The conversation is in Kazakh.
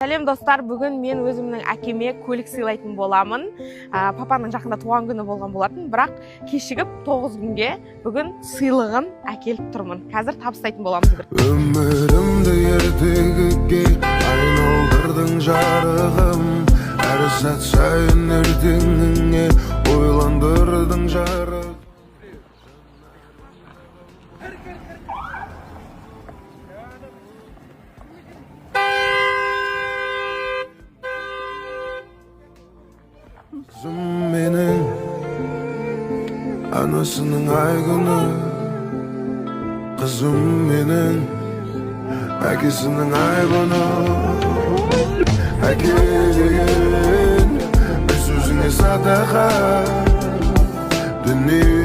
Сәлем достар, бүгін мен өзімнің әкеме көлік сыйлайтын боламын. Папаның жақында туған күні болған болатын, бірақ кешігіп 9 күнге бүгін сыйлығын әкеліп тұрмын. Қазір табыстайтын боламыз бір. Өмірімді ертегіге айналдырдың жарығым, әр сәт сайын ертеңіңе ойландырдың жарық. Қызым менің анасының айгүні, қызым менің әкесінің айбыны. Әке деген бір сөзіңе садаға, дүние